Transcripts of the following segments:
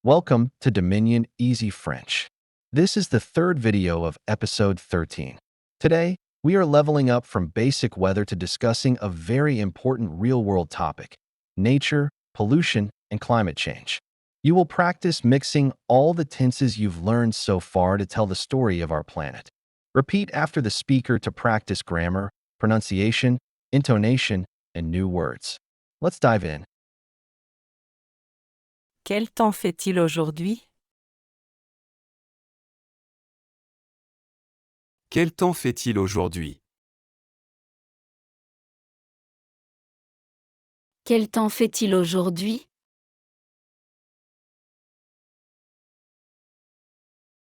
Welcome to Dominion Easy French. This is the third video of episode 13. Today, we are leveling up from basic weather to discussing a very important real-world topic: nature, pollution, and climate change. You will practice mixing all the tenses you've learned so far to tell the story of our planet. Repeat after the speaker to practice grammar, pronunciation, intonation, and new words. Let's dive in. Quel temps fait-il aujourd'hui? Quel temps fait-il aujourd'hui? Quel temps fait-il aujourd'hui?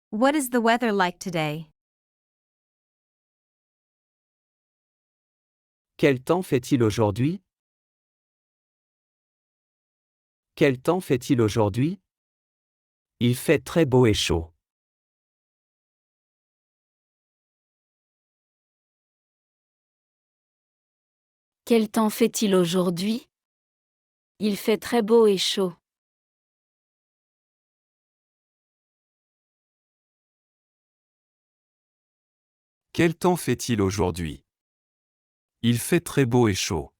What is the weather like today? Quel temps fait-il aujourd'hui? Quel temps fait-il aujourd'hui? Il fait très beau et chaud. Quel temps fait-il aujourd'hui? Il fait très beau et chaud. Quel temps fait-il aujourd'hui? Il fait très beau et chaud.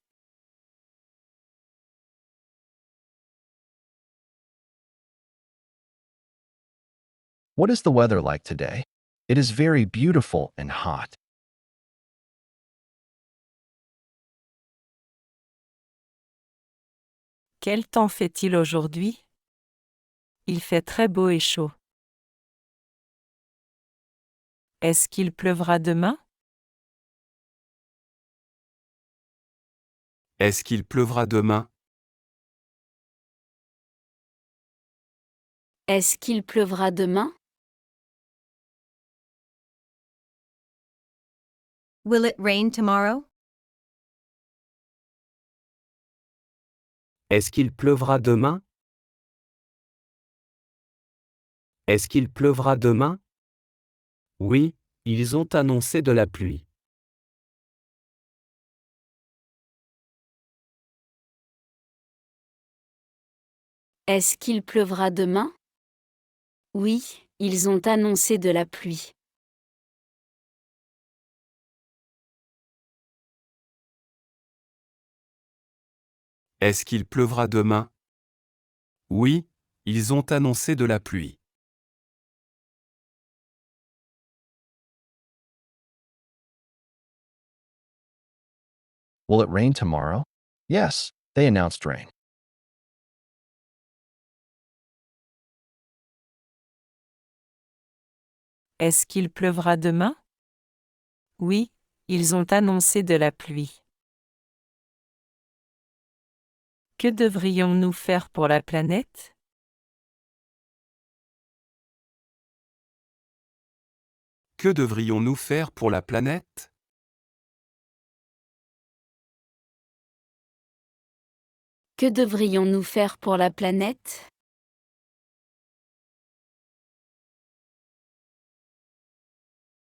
What is the weather like today? It is very beautiful and hot. Quel temps fait-il aujourd'hui? Il fait très beau et chaud. Est-ce qu'il pleuvra demain? Est-ce qu'il pleuvra demain? Est-ce qu'il pleuvra demain? Will it rain tomorrow? Est-ce qu'il pleuvra demain? Est-ce qu'il pleuvra demain? Oui, ils ont annoncé de la pluie. Est-ce qu'il pleuvra demain? Oui, ils ont annoncé de la pluie. Est-ce qu'il pleuvra demain? Oui, ils ont annoncé de la pluie. Will it rain tomorrow? Yes, they announced rain. Est-ce qu'il pleuvra demain? Oui, ils ont annoncé de la pluie. Que devrions-nous faire pour la planète? Que devrions-nous faire pour la planète? Que devrions-nous faire pour la planète?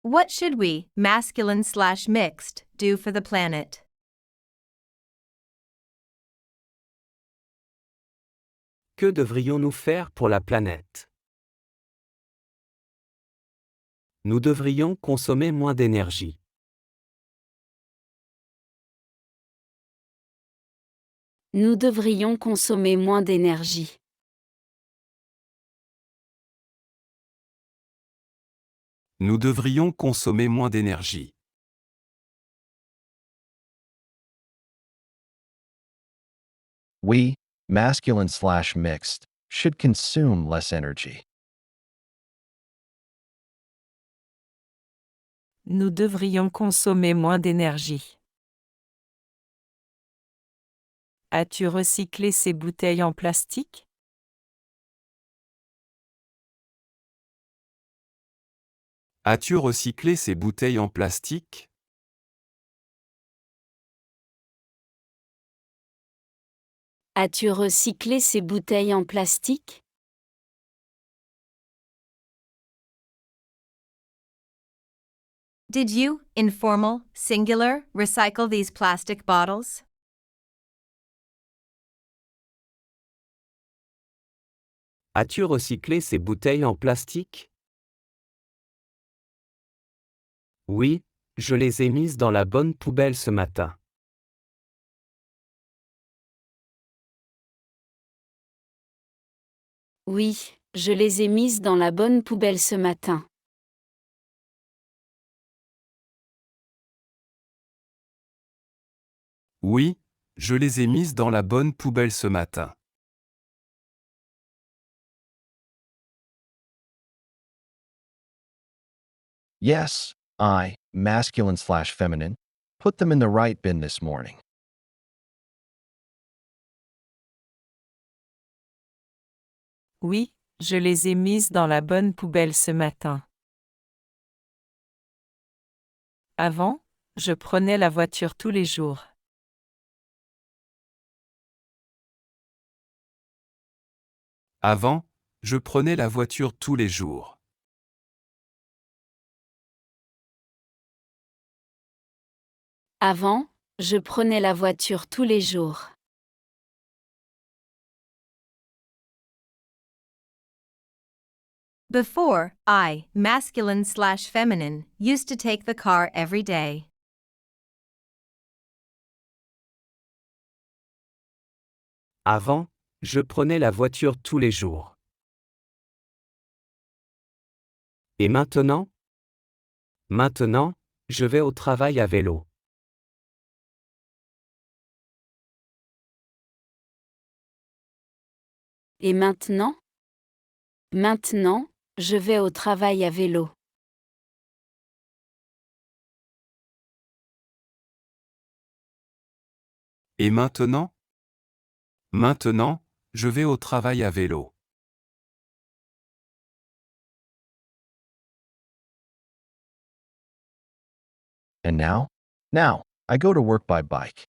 What should we, masculine/mixed, do for the planet? Que devrions-nous faire pour la planète? Nous devrions consommer moins d'énergie. Nous devrions consommer moins d'énergie. Nous devrions consommer moins d'énergie. We, masculine/mixed, should consume less energy. Nous devrions consommer moins d'énergie. As-tu recyclé ces bouteilles en plastique? As-tu recyclé ces bouteilles en plastique? As-tu recyclé ces bouteilles en plastique? Did you, informal, singular, recycle these plastic bottles? As-tu recyclé ces bouteilles en plastique? Oui, je les ai mises dans la bonne poubelle ce matin. Oui, je les ai mises dans la bonne poubelle ce matin. Oui, je les ai mises dans la bonne poubelle ce matin. Yes, I, masculine/feminine, put them in the right bin this morning. Oui, je les ai mises dans la bonne poubelle ce matin. Avant, je prenais la voiture tous les jours. Avant, je prenais la voiture tous les jours. Avant, je prenais la voiture tous les jours. Before, I, masculine/feminine, used to take the car every day. Avant, je prenais la voiture tous les jours. Et maintenant? Maintenant, je vais au travail à vélo. Et maintenant? Maintenant, je vais au travail à vélo. Et maintenant? Maintenant, je vais au travail à vélo. And now? Now, I go to work by bike.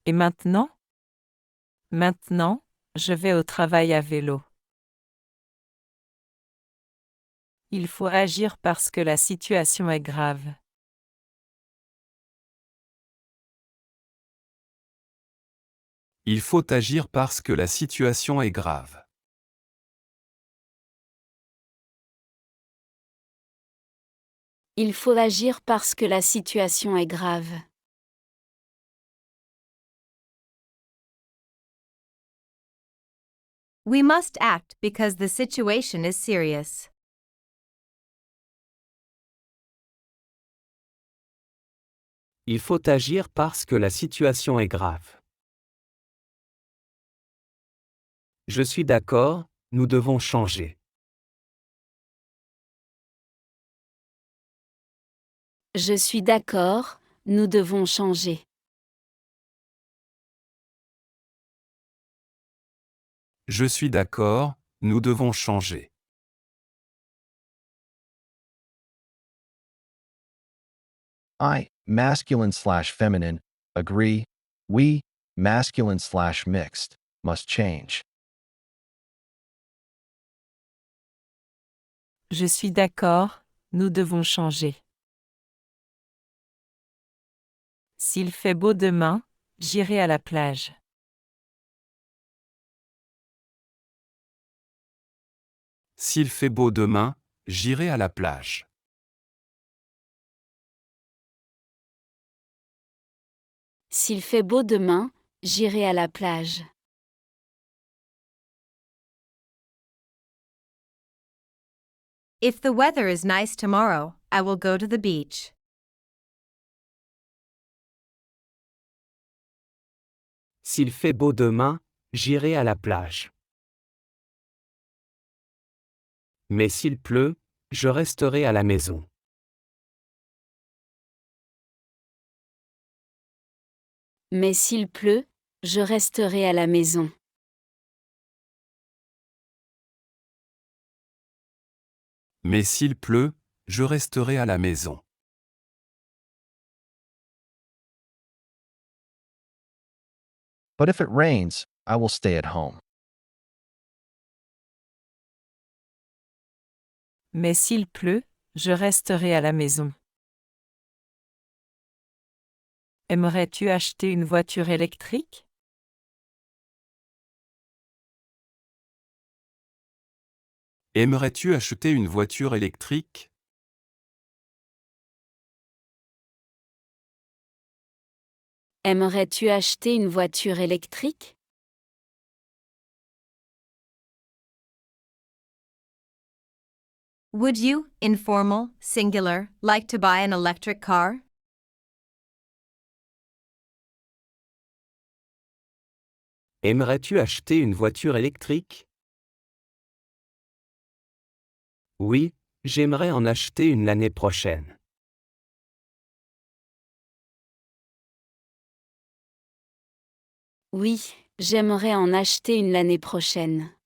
Et maintenant? Maintenant, je vais au travail à vélo. Il faut agir parce que la situation est grave. Il faut agir parce que la situation est grave. Il faut agir parce que la situation est grave. We must act because the situation is serious. Il faut agir parce que la situation est grave. Je suis d'accord, nous devons changer. Je suis d'accord, nous devons changer. Je suis d'accord, nous devons changer. I, masculine/feminine, agree. We, masculine/mixed, must change. Je suis d'accord, nous devons changer. S'il fait beau demain, j'irai à la plage. S'il fait beau demain, j'irai à la plage. S'il fait beau demain, j'irai à la plage. If the weather is nice tomorrow, I will go to the beach. S'il fait beau demain, j'irai à la plage. Mais s'il pleut, je resterai à la maison. Mais s'il pleut, je resterai à la maison. Mais s'il pleut, je resterai à la maison. But if it rains, I will stay at home. Mais s'il pleut, je resterai à la maison. Aimerais-tu acheter une voiture électrique? Aimerais-tu acheter une voiture électrique? Aimerais-tu acheter une voiture électrique? Would you, informal, singular, like to buy an electric car? Aimerais-tu acheter une voiture électrique? Oui, j'aimerais en acheter une l'année prochaine. Oui, j'aimerais en acheter une l'année prochaine.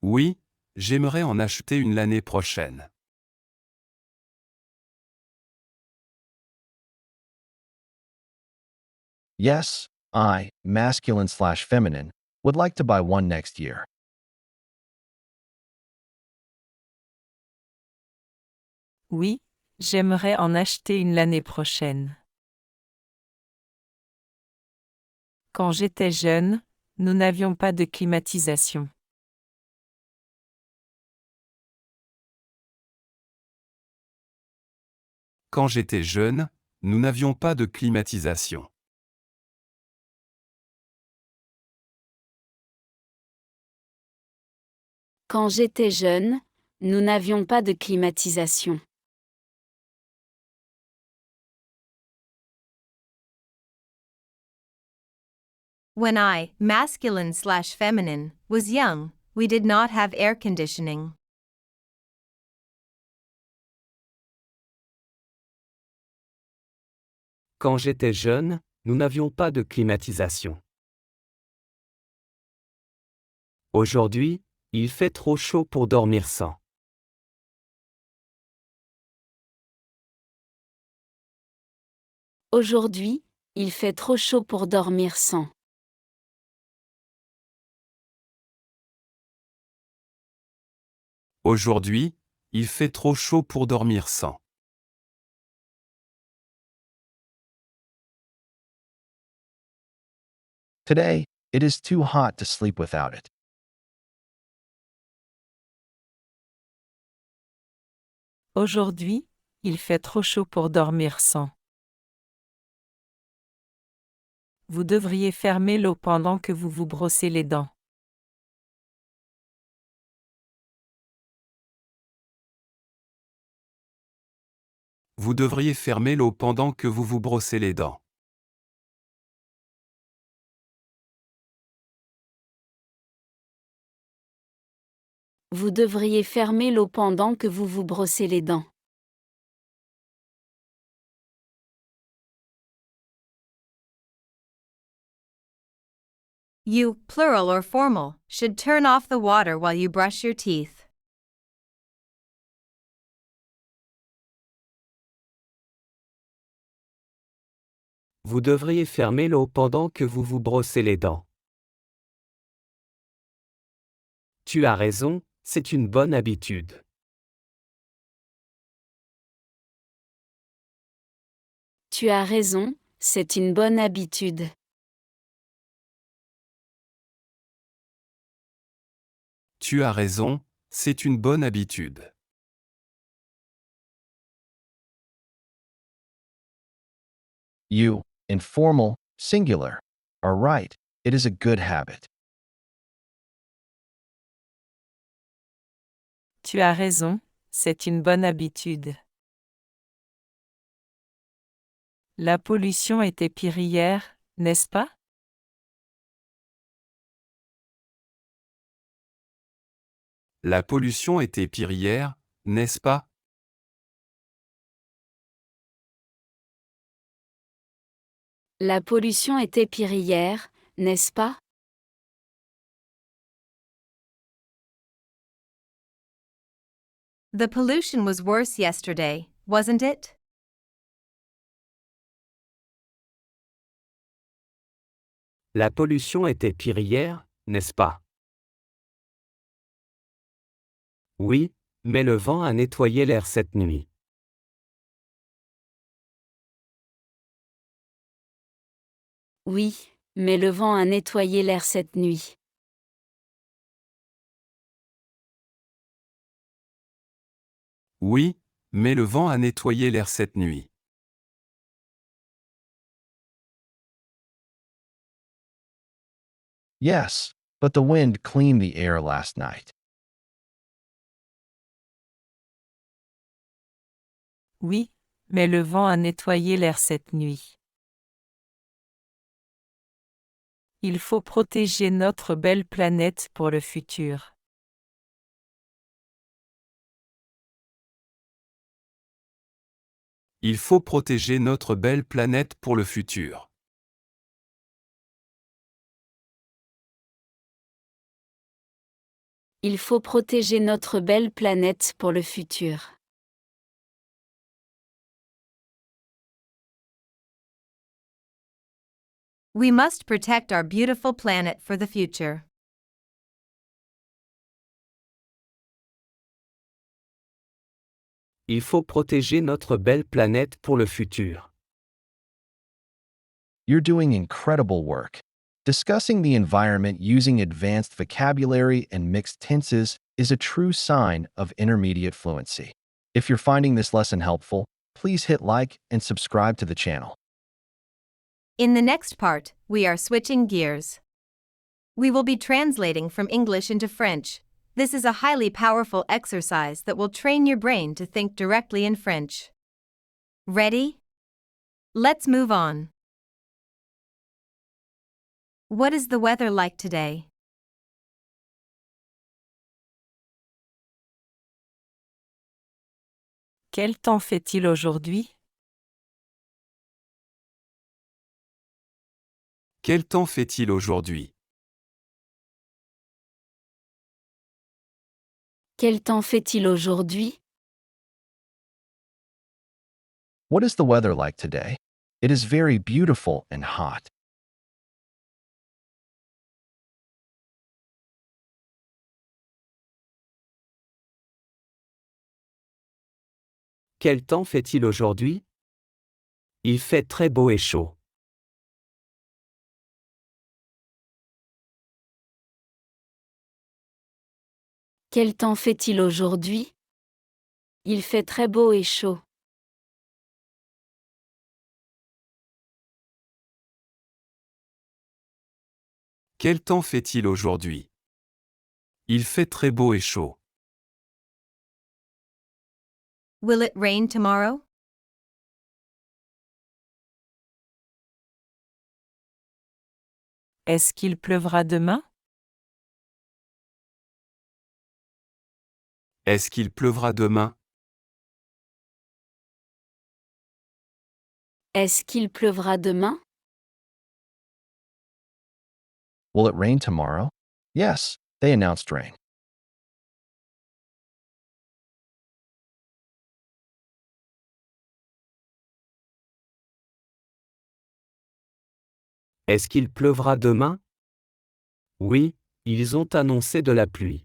Oui, j'aimerais en acheter une l'année prochaine. Yes, I, masculine/feminine, would like to buy one next year. Oui, j'aimerais en acheter une l'année prochaine. Quand j'étais jeune, nous n'avions pas de climatisation. Quand j'étais jeune, nous n'avions pas de climatisation. Quand j'étais jeune, nous n'avions pas de climatisation. When I, masculine/feminine, was young, we did not have air conditioning. Quand j'étais jeune, nous n'avions pas de climatisation. Aujourd'hui, il fait trop chaud pour dormir sans. Aujourd'hui, il fait trop chaud pour dormir sans. Aujourd'hui, il fait trop chaud pour dormir sans. Today, it is too hot to sleep without it. Aujourd'hui, il fait trop chaud pour dormir sans. Vous devriez fermer l'eau pendant que vous vous brossez les dents. Vous devriez fermer l'eau pendant que vous vous brossez les dents. Vous devriez fermer l'eau pendant que vous vous brossez les dents. You, plural or formal, should turn off the water while you brush your teeth. Vous devriez fermer l'eau pendant que vous vous brossez les dents. Tu as raison, c'est une bonne habitude. Tu as raison, c'est une bonne habitude. Tu as raison, c'est une bonne habitude. You, informal, singular, are right. It is a good habit. Tu as raison, c'est une bonne habitude. La pollution était pire hier, n'est-ce pas? La pollution était pire hier, n'est-ce pas? La pollution était pire hier, n'est-ce pas? The pollution was worse yesterday, wasn't it? La pollution était pire hier, n'est-ce pas? Oui, Mais le vent a nettoyé l'air cette nuit. Oui, mais le vent a nettoyé l'air cette nuit. Oui, mais le vent a nettoyé l'air cette nuit. Yes, but the wind cleaned the air last night. Oui, mais le vent a nettoyé l'air cette nuit. Il faut protéger notre belle planète pour le futur. Il faut protéger notre belle planète pour le futur. Il faut protéger notre belle planète pour le futur. We must protect our beautiful planet for the future. Il faut protéger notre belle planète pour le futur. You're doing incredible work. Discussing the environment using advanced vocabulary and mixed tenses is a true sign of intermediate fluency. If you're finding this lesson helpful, please hit like and subscribe to the channel. In the next part, we are switching gears. We will be translating from English into French. This is a highly powerful exercise that will train your brain to think directly in French. Ready? Let's move on. What is the weather like today? Quel temps fait-il aujourd'hui? Quel temps fait-il aujourd'hui? Quel temps fait-il aujourd'hui? What is the weather like today? It is very beautiful and hot. Quel temps fait-il aujourd'hui? Il fait très beau et chaud. Quel temps fait-il aujourd'hui? Il fait très beau et chaud. Quel temps fait-il aujourd'hui? Il fait très beau et chaud. Will it rain tomorrow? Est-ce qu'il pleuvra demain? Est-ce qu'il pleuvra demain? Est-ce qu'il pleuvra demain? Will it rain tomorrow? Yes, they announced rain. Est-ce qu'il pleuvra demain? Oui, ils ont annoncé de la pluie.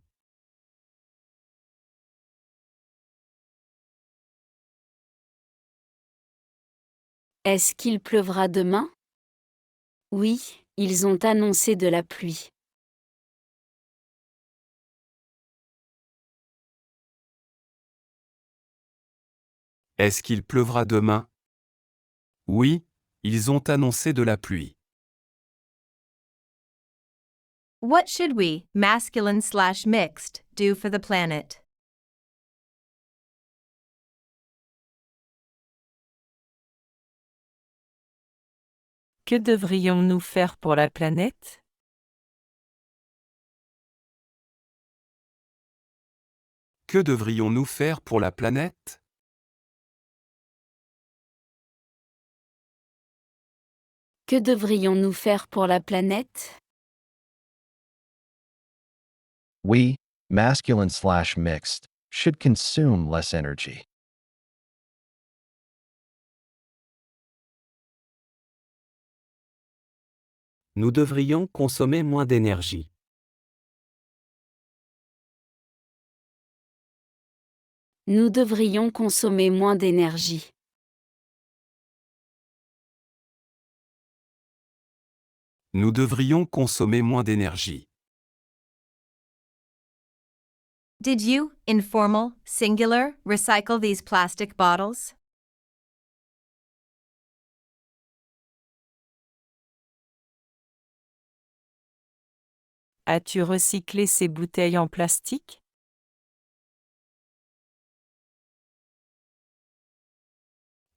Est-ce qu'il pleuvra demain? Oui, ils ont annoncé de la pluie. Est-ce qu'il pleuvra demain? Oui, ils ont annoncé de la pluie. What should we, masculine/mixed, do for the planet? Que devrions-nous faire pour la planète? Que devrions-nous faire pour la planète? Que devrions-nous faire pour la planète? We, masculine/mixed, should consume less energy. Nous devrions consommer moins d'énergie. Nous devrions consommer moins d'énergie. Nous devrions consommer moins d'énergie. Did you, informal, singular, recycle these plastic bottles? As-tu recyclé ces bouteilles en plastique?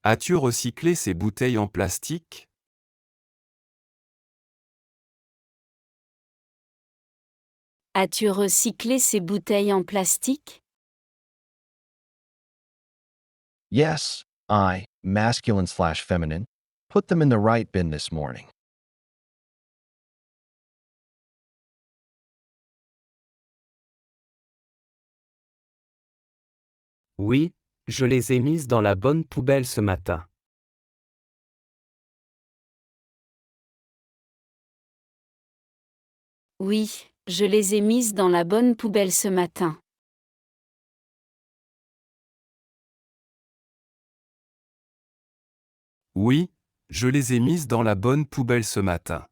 As-tu recyclé ces bouteilles en plastique? As-tu recyclé ces bouteilles en plastique? Yes, I, masculine/feminine, put them in the right bin this morning. Oui, je les ai mises dans la bonne poubelle ce matin. Oui, je les ai mises dans la bonne poubelle ce matin. Oui, je les ai mises dans la bonne poubelle ce matin.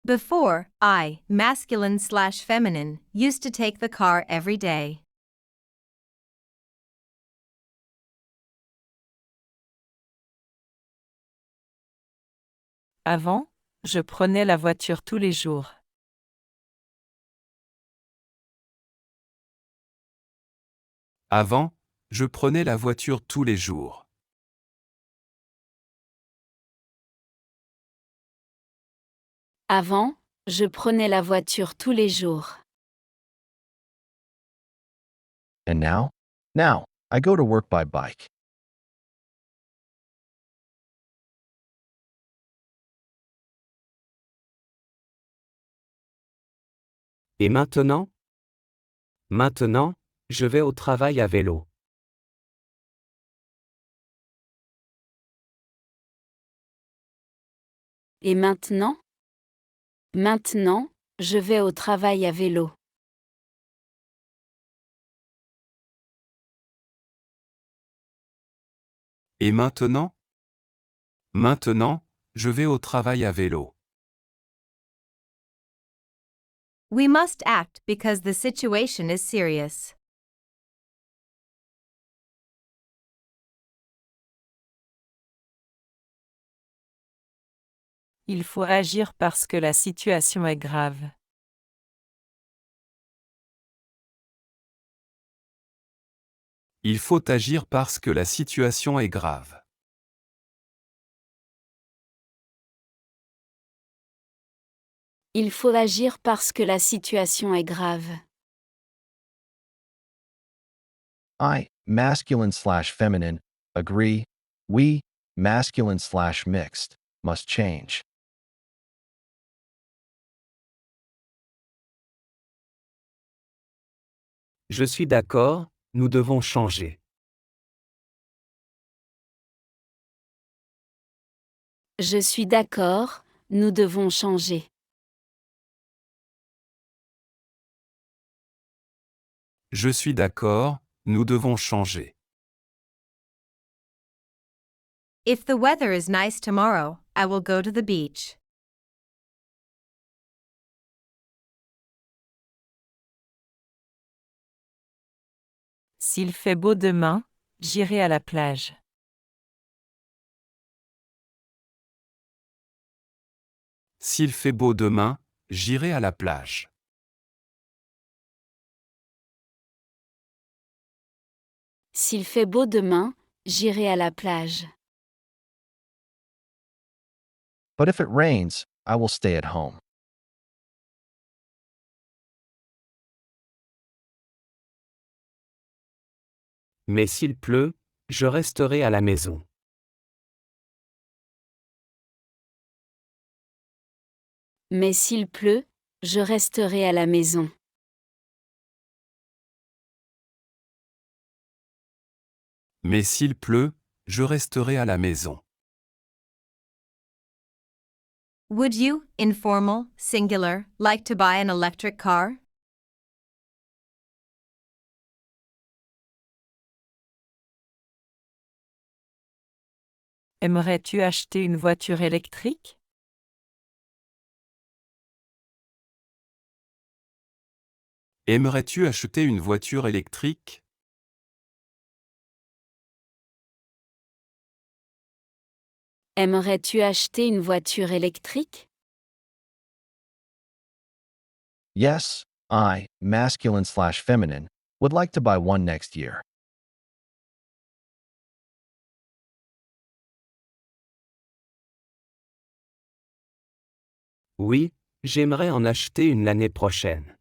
Before, I, masculine/feminine, used to take the car every day. Avant, je prenais la voiture tous les jours. Avant, je prenais la voiture tous les jours. Avant, je prenais la voiture tous les jours. And now? Now, I go to work by bike. Et maintenant? Maintenant, je vais au travail à vélo. Et maintenant? Maintenant, je vais au travail à vélo. Et maintenant? Maintenant, je vais au travail à vélo. We must act because the situation is serious. Il faut agir parce que la situation est grave. Il faut agir parce que la situation est grave. Il faut agir parce que la situation est grave. I, masculine/feminine, agree. We, masculine/mixed, must change. Je suis d'accord, nous devons changer. Je suis d'accord, nous devons changer. Je suis d'accord, nous devons changer. If the weather is nice tomorrow, I will go to the beach. S'il fait beau demain, j'irai à la plage. S'il fait beau demain, j'irai à la plage. S'il fait beau demain, j'irai à la plage. But if it rains, I will stay at home. Mais s'il pleut, je resterai à la maison. Mais s'il pleut, je resterai à la maison. Mais s'il pleut, je resterai à la maison. Would you, informal, singular, like to buy an electric car? Aimerais-tu acheter une voiture électrique? Aimerais-tu acheter une voiture électrique? Aimerais-tu acheter une voiture électrique? Yes, I, masculine/feminine, would like to buy one next year. Oui, j'aimerais en acheter une l'année prochaine.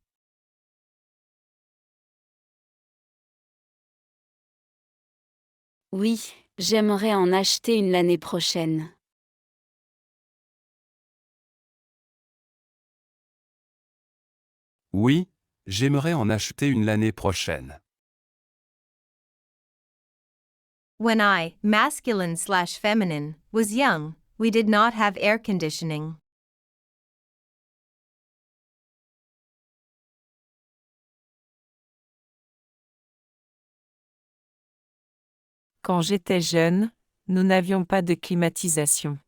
Oui, j'aimerais en acheter une l'année prochaine. Oui, j'aimerais en acheter une l'année prochaine. When I, masculine/feminine, was young, we did not have air conditioning. Quand j'étais jeune, nous n'avions pas de climatisation.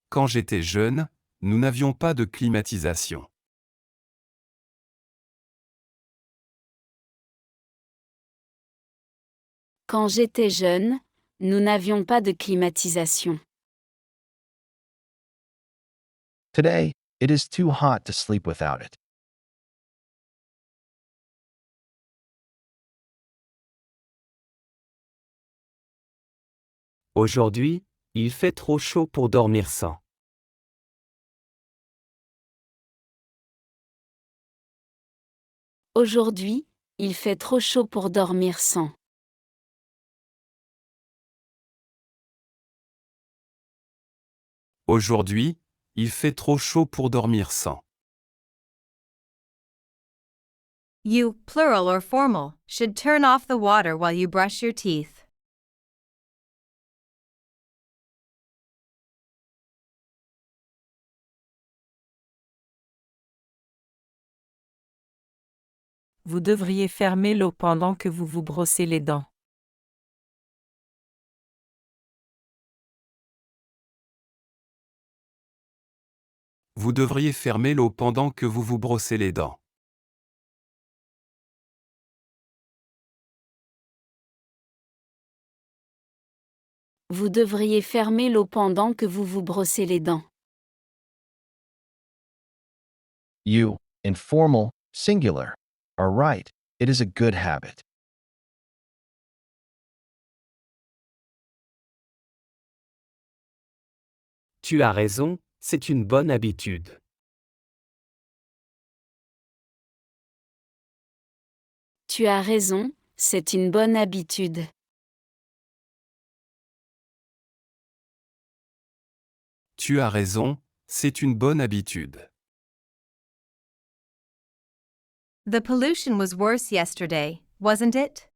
Quand j'étais jeune, nous n'avions pas de climatisation. Quand j'étais jeune, nous n'avions pas de climatisation. Today, it is too hot to sleep without it. Aujourd'hui, il fait trop chaud pour dormir sans. Aujourd'hui, il fait trop chaud pour dormir sans. Aujourd'hui, il fait trop chaud pour dormir sans. You, plural or formal, should turn off the water while you brush your teeth. Vous devriez fermer l'eau pendant que vous vous brossez les dents. Vous devriez fermer l'eau pendant que vous vous brossez les dents. Vous devriez fermer l'eau pendant que vous vous brossez les dents. You, informal, singular, are right. It is a good habit. Tu as raison, c'est une bonne habitude. Tu as raison, c'est une bonne habitude. Tu as raison, c'est une bonne habitude. The pollution was worse yesterday, wasn't it?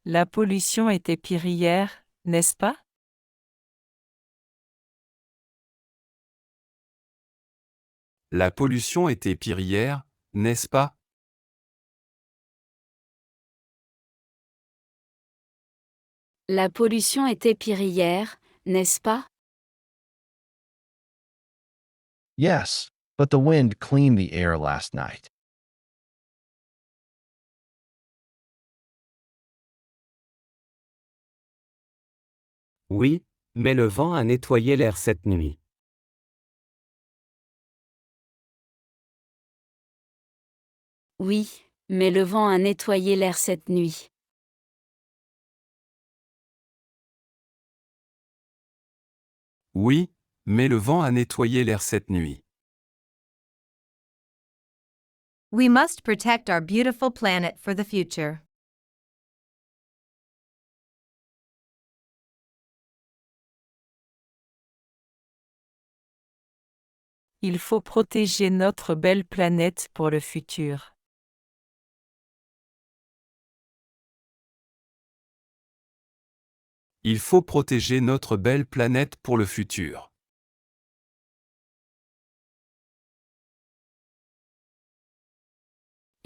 La pollution était pire hier, n'est-ce pas? La pollution était pire hier, n'est-ce pas? La pollution était pire hier, n'est-ce pas? Yes, but the wind cleaned the air last night. Oui, mais le vent a nettoyé l'air cette nuit. Oui, mais le vent a nettoyé l'air cette nuit. Oui, mais le vent a nettoyé l'air cette nuit. We must protect our beautiful planet for the future. Il faut protéger notre belle planète pour le futur. Il faut protéger notre belle planète pour le futur.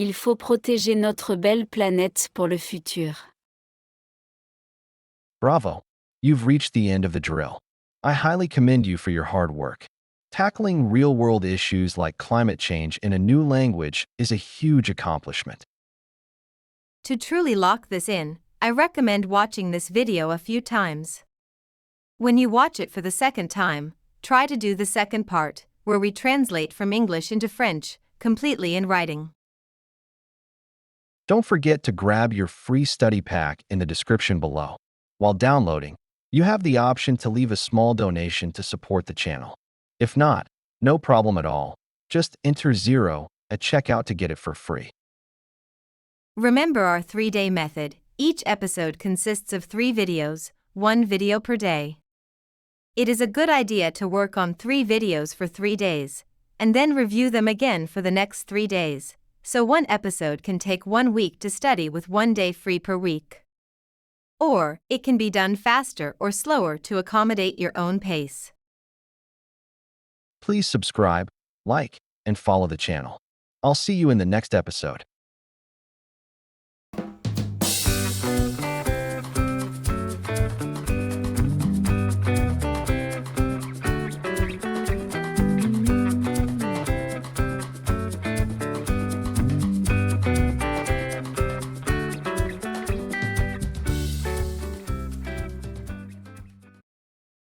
Il faut protéger notre belle planète pour le futur. Bravo! You've reached the end of the drill. I highly commend you for your hard work. Tackling real-world issues like climate change in a new language is a huge accomplishment. To truly lock this in, I recommend watching this video a few times. When you watch it for the second time, try to do the second part, where we translate from English into French, completely in writing. Don't forget to grab your free study pack in the description below. While downloading, you have the option to leave a small donation to support the channel. If not, no problem at all. Just enter 0 at checkout to get it for free. Remember our 3-day method. Each episode consists of 3 videos, 1 video per day. It is a good idea to work on 3 videos for 3 days, and then review them again for the next 3 days, so one episode can take 1 week to study with 1 day free per week. Or, it can be done faster or slower to accommodate your own pace. Please subscribe, like, and follow the channel. I'll see you in the next episode.